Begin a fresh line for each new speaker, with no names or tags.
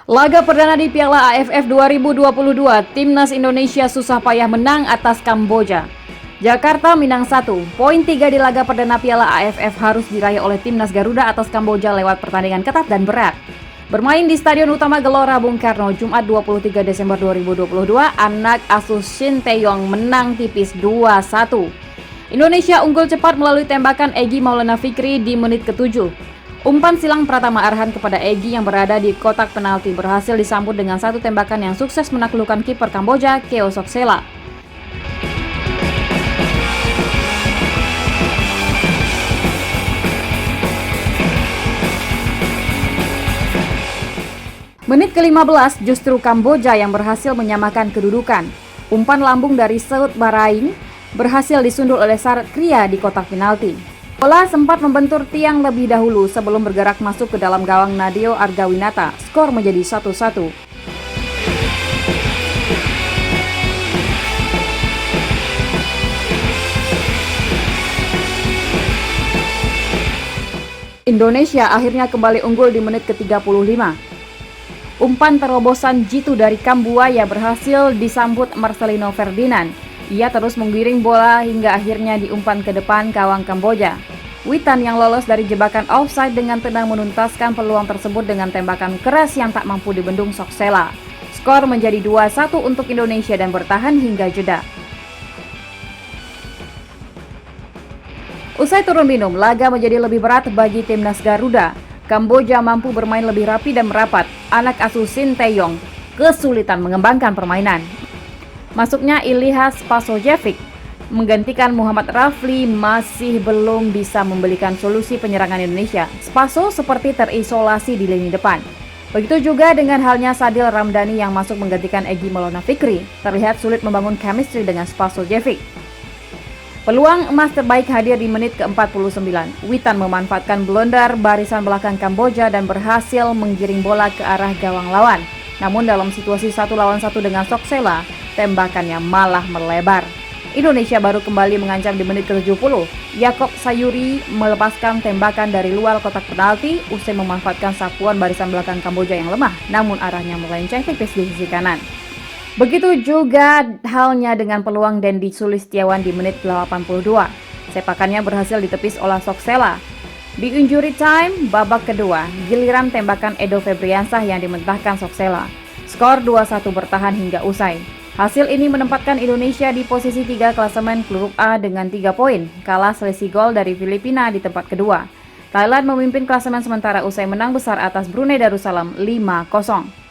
Laga perdana di Piala AFF 2022, Timnas Indonesia susah payah menang atas Kamboja. Jakarta Minang 1, poin 3 di laga perdana Piala AFF harus diraih oleh Timnas Garuda atas Kamboja lewat pertandingan ketat dan berat. Bermain di Stadion Utama Gelora Bung Karno, Jumat 23 Desember 2022, anak asuh Shin Tae-yong menang tipis 2-1. Indonesia unggul cepat melalui tembakan Egy Maulana Fikri di menit ke-7. Umpan silang Pratama Arhan kepada Egy yang berada di kotak penalti berhasil disambut dengan satu tembakan yang sukses menaklukkan kiper Kamboja, Keo Soksela. Menit ke-15 justru Kamboja yang berhasil menyamakan kedudukan. Umpan lambung dari Seut Baraing berhasil disundul oleh Sarat Kria di kotak penalti. Bola sempat membentur tiang lebih dahulu sebelum bergerak masuk ke dalam gawang Nadeo Argawinata. Skor menjadi 1-1. Indonesia akhirnya kembali unggul di menit ke-35. Umpan terobosan jitu dari Kambuaya berhasil disambut Marcelino Ferdinand. Ia terus menggiring bola hingga akhirnya diumpan ke depan gawang Kamboja. Witan yang lolos dari jebakan offside dengan tenang menuntaskan peluang tersebut dengan tembakan keras yang tak mampu dibendung Soksela. Skor menjadi 2-1 untuk Indonesia dan bertahan hingga jeda. Usai turun minum, laga menjadi lebih berat bagi Timnas Garuda. Kamboja mampu bermain lebih rapi dan merapat. Anak asuh Shin Tae-yong kesulitan mengembangkan permainan. Masuknya Ilyas Spasojevic menggantikan Muhammad Rafli masih belum bisa memberikan solusi penyerangan Indonesia. Spaso seperti terisolasi di lini depan. Begitu juga dengan halnya Sadil Ramdhani yang masuk menggantikan Egy Maulana Fikri. Terlihat sulit membangun chemistry dengan Spasojevic. Peluang emas terbaik hadir di menit ke-49. Witan memanfaatkan blunder barisan belakang Kamboja dan berhasil menggiring bola ke arah gawang lawan. Namun dalam situasi 1 lawan 1 dengan Soksela, tembakannya malah melebar. Indonesia baru kembali mengancam di menit ke-70. Yakob Sayuri melepaskan tembakan dari luar kotak penalti usai memanfaatkan sapuan barisan belakang Kamboja yang lemah, namun arahnya melenceng tipis di sisi kanan. Begitu juga halnya dengan peluang Dendi Sulistiawan di menit ke-82. Sepakannya berhasil ditepis oleh Soksela. Di injury time babak kedua, giliran tembakan Edo Febriansah yang dimentahkan Soksela. Skor 2-1 bertahan hingga usai. Hasil ini menempatkan Indonesia di posisi 3 klasemen grup A dengan 3 poin, kalah selisih gol dari Filipina di tempat kedua. Thailand memimpin klasemen sementara usai menang besar atas Brunei Darussalam 5-0.